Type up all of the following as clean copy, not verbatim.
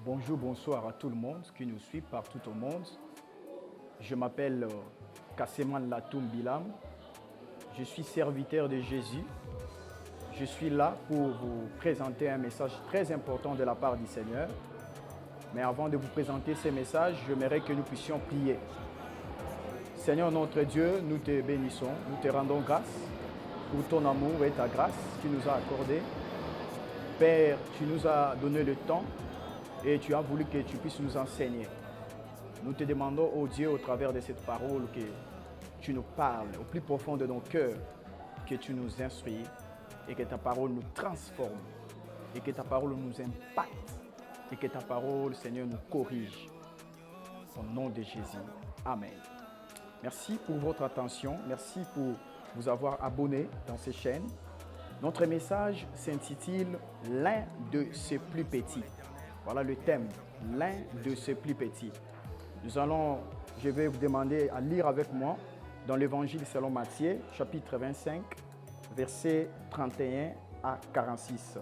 Bonjour, bonsoir à tout le monde qui nous suit partout au monde. Je m'appelle Kasseman Latoum Bilam. Je suis serviteur de Jésus. Je suis là pour vous présenter un message très important de la part du Seigneur. Mais avant de vous présenter ce message, j'aimerais que nous puissions prier. Seigneur notre Dieu, nous te bénissons, nous te rendons grâce pour ton amour et ta grâce que tu nous as accordé. Père, tu nous as donné le temps et tu as voulu que tu puisses nous enseigner. Nous te demandons, oh Dieu, au travers de cette parole, que tu nous parles au plus profond de nos cœurs, que tu nous instruis et que ta parole nous transforme et que ta parole nous impacte et que ta parole, Seigneur, nous corrige. Au nom de Jésus. Amen. Merci pour votre attention. Merci pour vous avoir abonné dans ces chaînes. Notre message s'intitule « L'un de ses plus petits ». Voilà le thème, « L'un de ses plus petits ». Je vais vous demander à lire avec moi dans l'Évangile selon Matthieu, chapitre 25, versets 31 à 46.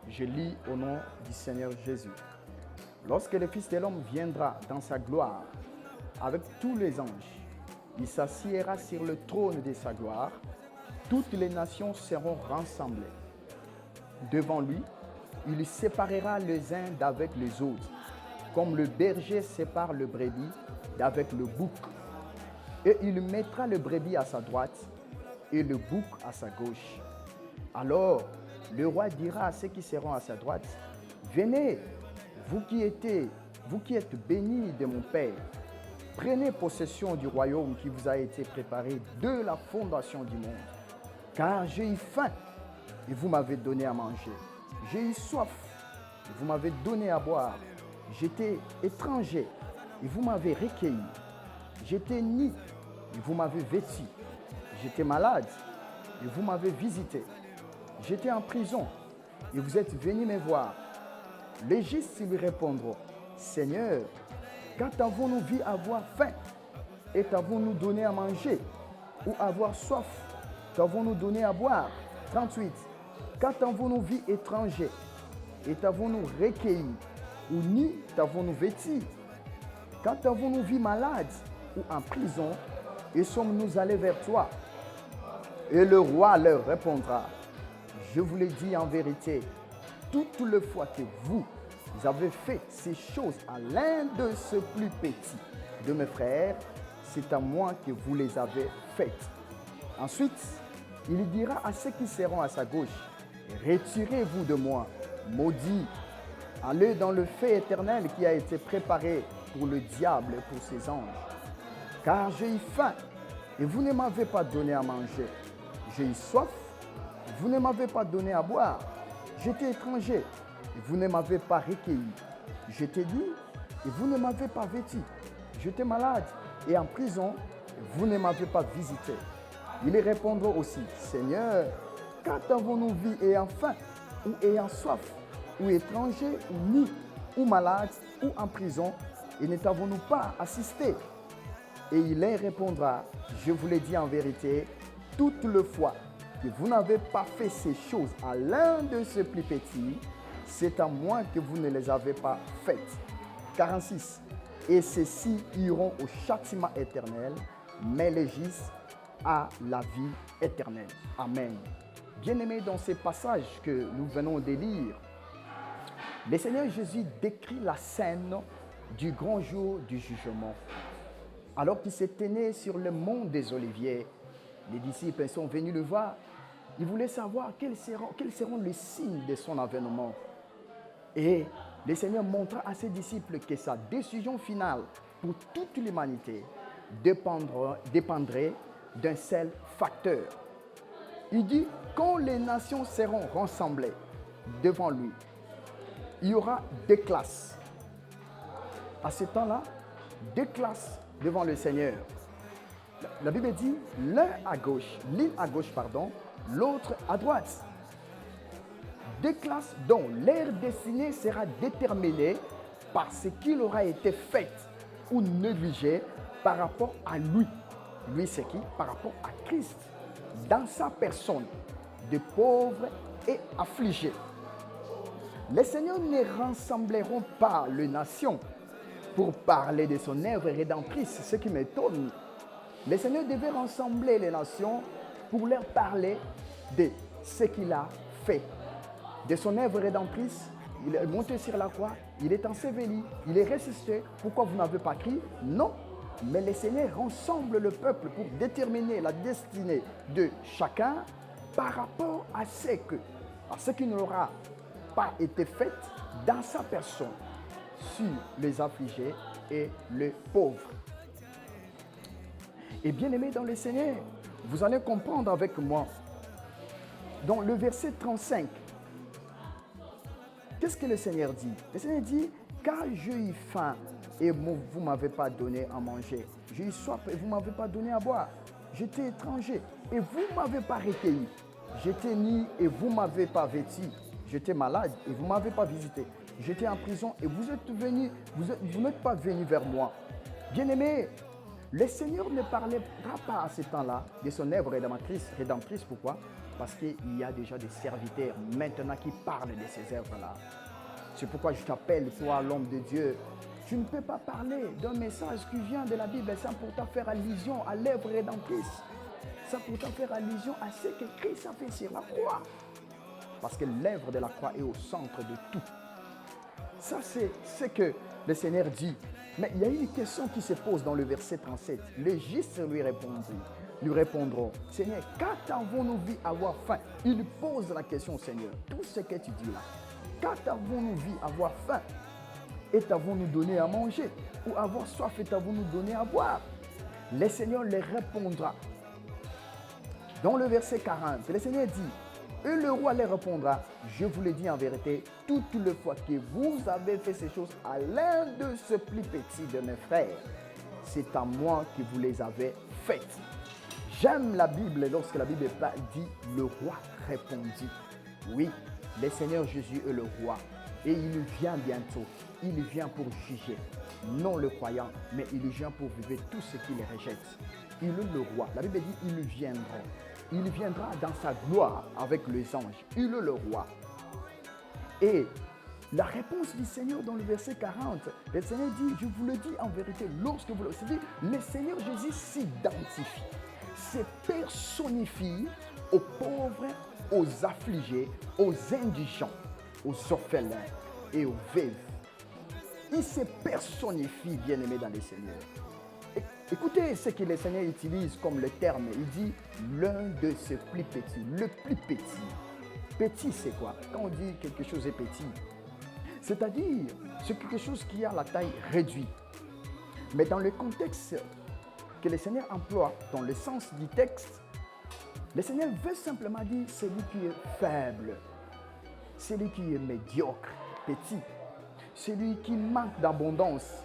Je lis au nom du Seigneur Jésus. Lorsque le Fils de l'homme viendra dans sa gloire avec tous les anges, il s'assiera sur le trône de sa gloire. Toutes les nations seront rassemblées. Devant lui, il séparera les uns d'avec les autres, comme le berger sépare le brebis d'avec le bouc. Et il mettra le brebis à sa droite et le bouc à sa gauche. Alors, le roi dira à ceux qui seront à sa droite, « Venez, vous qui êtes bénis de mon Père, prenez possession du royaume qui vous a été préparé de la fondation du monde. Car j'ai eu faim et vous m'avez donné à manger. J'ai eu soif et vous m'avez donné à boire. J'étais étranger et vous m'avez recueilli. J'étais nu et vous m'avez vêtu. J'étais malade et vous m'avez visité. J'étais en prison et vous êtes venus me voir. » Les justes lui répondront, « Seigneur, quand avons-nous vu avoir faim et t'avons-nous donné à manger, ou avoir soif, t'avons-nous donné à boire ?» 38. Quand avons-nous vu étranger et t'avons-nous recueilli, ou nu t'avons-nous vêtu? Quand avons-nous vu malade ou en prison et sommes-nous allés vers toi? Et le roi leur répondra, je vous l'ai dit en vérité, toutes les fois que vous avez fait ces choses à l'un de ceux plus petits de mes frères, c'est à moi que vous les avez faites. Ensuite, il dira à ceux qui seront à sa gauche, retirez-vous de moi, maudits, allez dans le feu éternel qui a été préparé pour le diable et pour ses anges. Car j'ai eu faim et vous ne m'avez pas donné à manger. J'ai eu soif, vous ne m'avez pas donné à boire. J'étais étranger et vous ne m'avez pas recueilli. J'étais nu et vous ne m'avez pas vêtu. J'étais malade et en prison et vous ne m'avez pas visité. Ils répondront aussi, Seigneur, quand avons-nous vu ayant faim ou ayant soif, ou étranger, ou nu, ou malade, ou en prison, et ne t'avons-nous pas assisté? Et il leur répondra, je vous l'ai dit en vérité, toutes les fois que vous n'avez pas fait ces choses à l'un de ces plus petits, c'est à moi que vous ne les avez pas faites. 46. Et ceux-ci iront au châtiment éternel, mais les justes à la vie éternelle. Amen. Bien-aimés, dans ces passages que nous venons de lire, le Seigneur Jésus décrit la scène du grand jour du jugement. Alors qu'il s'est tenu sur le mont des Oliviers, les disciples sont venus le voir. Ils voulaient savoir quels seront les signes de son avènement. Et le Seigneur montra à ses disciples que sa décision finale pour toute l'humanité dépendrait d'un seul facteur. Il dit, quand les nations seront rassemblées devant lui, il y aura deux classes. À ce temps-là, deux classes devant le Seigneur. La Bible dit, l'une à gauche, l'autre à droite. Deux classes dont leur destinée sera déterminée par ce qu'il aura été fait ou négligé par rapport à lui. Lui, c'est qui? Par rapport à Christ. Dans sa personne, de pauvres et affligés. Les seigneurs ne rassembleront pas les nations pour parler de son œuvre rédemptrice, ce qui m'étonne. Les seigneurs devaient rassembler les nations pour leur parler de ce qu'il a fait, de son œuvre rédemptrice. Il est monté sur la croix, il est enseveli, il est ressuscité. Pourquoi vous n'avez pas crié? Non. Mais les seigneurs rassemblent le peuple pour déterminer la destinée de chacun par rapport à ce qui n'aura pas été fait dans sa personne sur les affligés et les pauvres. Et bien aimé dans le Seigneur, vous allez comprendre avec moi, dans le verset 35, qu'est-ce que le Seigneur dit? Le Seigneur dit, car j'ai eu faim et vous ne m'avez pas donné à manger. J'ai eu soif et vous ne m'avez pas donné à boire. J'étais étranger et vous ne m'avez pas recueilli. J'étais nu et vous ne m'avez pas vêtu. J'étais malade et vous ne m'avez pas visité. J'étais en prison et vous n'êtes pas venu vers moi. Bien-aimé, le Seigneur ne parlera pas à ce temps-là de son œuvre rédemptrice. Pourquoi? Parce qu'il y a déjà des serviteurs maintenant qui parlent de ces œuvres-là. C'est pourquoi je t'appelle, toi, l'homme de Dieu. Tu ne peux pas parler d'un message qui vient de la Bible sans pourtant faire allusion à l'œuvre rédemptrice. Sans pourtant faire allusion à ce que Christ a fait sur la croix. Parce que l'œuvre de la croix est au centre de tout. Ça, c'est ce que le Seigneur dit. Mais il y a une question qui se pose dans le verset 37. Les justes lui répondront, Seigneur, quand avons-nous vu avoir faim? Il pose la question au Seigneur. Tout ce que tu dis là. Quand avons-nous vu avoir faim? Et t'avons-nous donné à manger? Ou avoir soif et t'avons-nous donné à boire? Le Seigneur leur répondra. Dans le verset 40, le Seigneur dit, et le roi leur répondra, je vous le dis en vérité, toutes les fois que vous avez fait ces choses à l'un de ce plus petit de mes frères, c'est à moi que vous les avez faites. J'aime la Bible lorsque la Bible dit, le roi répondit. Oui, le Seigneur Jésus est le roi et il vient bientôt. Il vient pour juger, non le croyant, mais il vient pour vivre tout ce qu'il rejette. Il est le roi. La Bible dit, il viendra. Il viendra dans sa gloire avec les anges. Il est le roi. Et la réponse du Seigneur dans le verset 40, le Seigneur dit, je vous le dis en vérité, lorsque vous le savez, le Seigneur Jésus s'identifie, se personnifie aux pauvres, aux affligés, aux indigents, aux orphelins et aux veuves. Il se personnifie, bien-aimé dans le Seigneur. Écoutez ce que le Seigneur utilise comme le terme. Il dit l'un de ses plus petits, le plus petit. Petit, c'est quoi? Quand on dit quelque chose est petit, c'est-à-dire c'est quelque chose qui a la taille réduite. Mais dans le contexte que le Seigneur emploie, dans le sens du texte, le Seigneur veut simplement dire celui qui est faible, celui qui est médiocre, petit, celui qui manque d'abondance,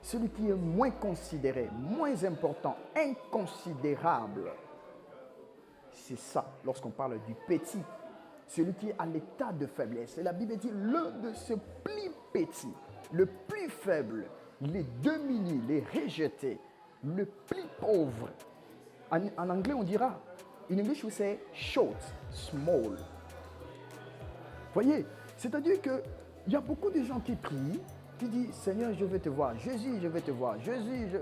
celui qui est moins considéré, moins important, inconsidérable. C'est ça lorsqu'on parle du petit, celui qui est à l'état de faiblesse. Et la Bible dit l'un de ces plus petits, le plus faible, les démunis, les rejetés, le plus pauvre. En anglais, on dira, in English we say short, small. Voyez, c'est-à-dire qu'il y a beaucoup de gens qui prient, qui disent, Seigneur, je veux te voir. Jésus, je veux te voir. Jésus, je...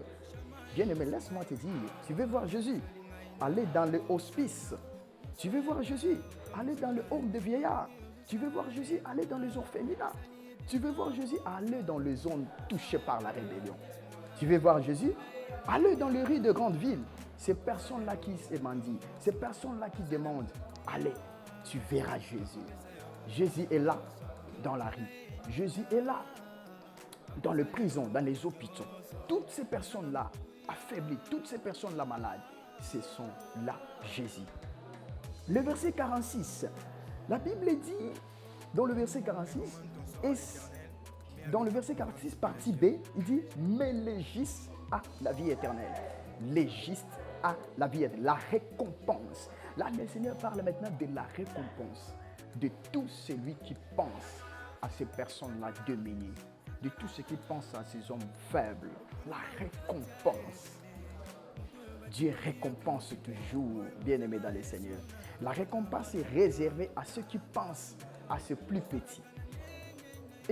Bien-aimé, laisse-moi te dire, tu veux voir Jésus? Allez dans le hospice. Tu veux voir Jésus? Allez dans le home de vieillards. Tu veux voir Jésus? Allez dans les orphelinats. Tu veux voir Jésus? Allez dans les zones touchées par la rébellion. Tu veux voir Jésus? Allez dans les rues de grandes villes. Ces personnes-là qui se mendient, ces personnes-là qui demandent, allez, tu verras Jésus. Jésus est là, dans la rue. Jésus est là, dans les prisons, dans les hôpitaux. Toutes ces personnes-là affaiblies, toutes ces personnes-là malades, ce sont là Jésus. Le verset 46, la Bible dit, dans le verset 46, et dans le verset 46, partie B, il dit, mais les justes a la vie éternelle. Les justes a la vie éternelle, la récompense. Là, le Seigneur parle maintenant de la récompense de tout celui qui pense à ces personnes-là démunies, de tout ce qui pense à ces hommes faibles. La récompense. Dieu récompense toujours, bien-aimé dans le Seigneur. La récompense est réservée à ceux qui pensent à ce plus petit,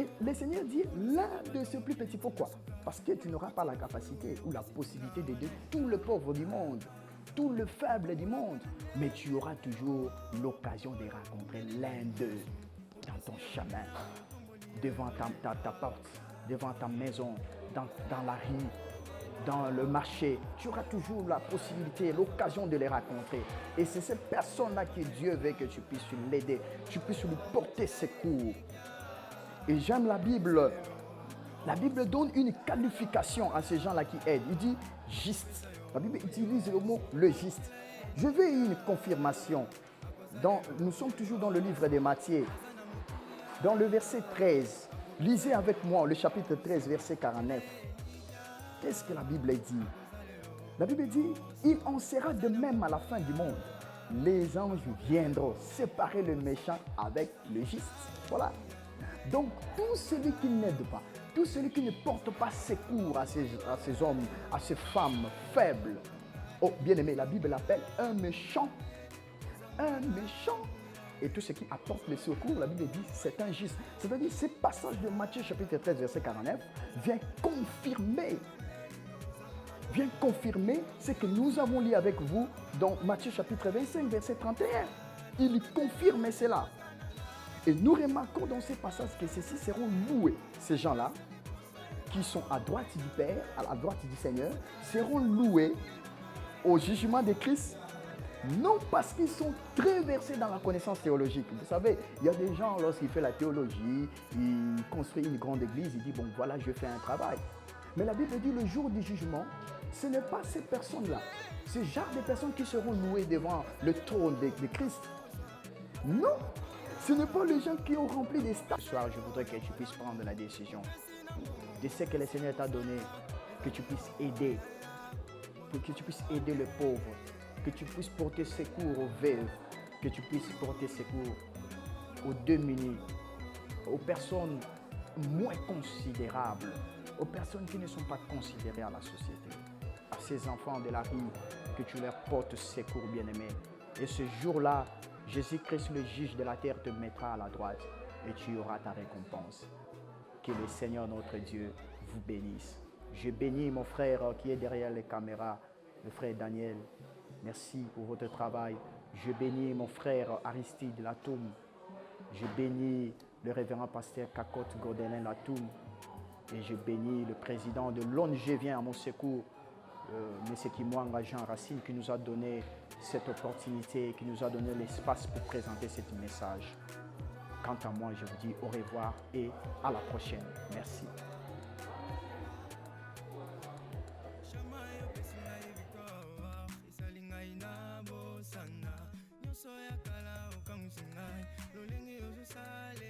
Et le Seigneur dit, l'un de ces plus petits, pourquoi? Parce que tu n'auras pas la capacité ou la possibilité d'aider tout le pauvre du monde, tout le faible du monde, mais tu auras toujours l'occasion de rencontrer l'un d'eux dans ton chemin, devant ta porte, devant ta maison, dans la rue, dans le marché. Tu auras toujours la possibilité, l'occasion de les rencontrer. Et c'est cette personne-là que Dieu veut que tu puisses l'aider, tu puisses lui porter secours. Et j'aime la Bible. La Bible donne une qualification à ces gens-là qui aident. Il dit juste. La Bible utilise le mot le juste. Je veux une confirmation. Nous sommes toujours dans le livre de Matthieu. Dans le verset 13. Lisez avec moi le chapitre 13, verset 49. Qu'est-ce que la Bible dit? La Bible dit, il en sera de même à la fin du monde. Les anges viendront séparer le méchant avec le juste. Voilà. Donc, tout celui qui n'aide pas, tout celui qui ne porte pas secours à ces hommes, à ces femmes faibles, oh, bien aimé, la Bible l'appelle un méchant. Un méchant. Et tout ce qui apporte le secours, la Bible dit, c'est injuste. C'est-à-dire, ce passage de Matthieu chapitre 13, verset 49, vient confirmer ce que nous avons lu avec vous dans Matthieu chapitre 25, verset 31. Il confirme cela. Et nous remarquons dans ces passages que ceux-ci seront loués. Ces gens-là, qui sont à droite du Père, à la droite du Seigneur, seront loués au jugement de Christ. Non parce qu'ils sont très versés dans la connaissance théologique. Vous savez, il y a des gens, lorsqu'ils font la théologie, ils construisent une grande église, ils disent, bon voilà, je fais un travail. Mais la Bible dit, le jour du jugement, ce n'est pas ces personnes-là, ce genre de personnes qui seront louées devant le trône de Christ. Non, ce n'est pas les gens qui ont rempli des stades. Ce soir, je voudrais que tu puisses prendre la décision de ce que le Seigneur t'a donné, que tu puisses aider, que tu puisses aider le pauvre, que tu puisses porter secours aux veuves, que tu puisses porter secours aux démunis, aux personnes moins considérables, aux personnes qui ne sont pas considérées à la société, à ces enfants de la rue, que tu leur portes secours, bien-aimés. Et ce jour-là, Jésus-Christ, le juge de la terre, te mettra à la droite et tu auras ta récompense. Que le Seigneur, notre Dieu, vous bénisse. Je bénis mon frère qui est derrière les caméras, le frère Daniel. Merci pour votre travail. Je bénis mon frère Aristide Latoum. Je bénis le révérend pasteur Kakot Godelin Latoum. Et je bénis le président de l'ONG Vient à mon secours, M. Kimwanga Jean Racine, qui nous a donné cette opportunité, qui nous a donné l'espace pour présenter ce message. Quant à moi, je vous dis au revoir et à la prochaine. Merci. Soya kala ukamsingai lolenge yo sale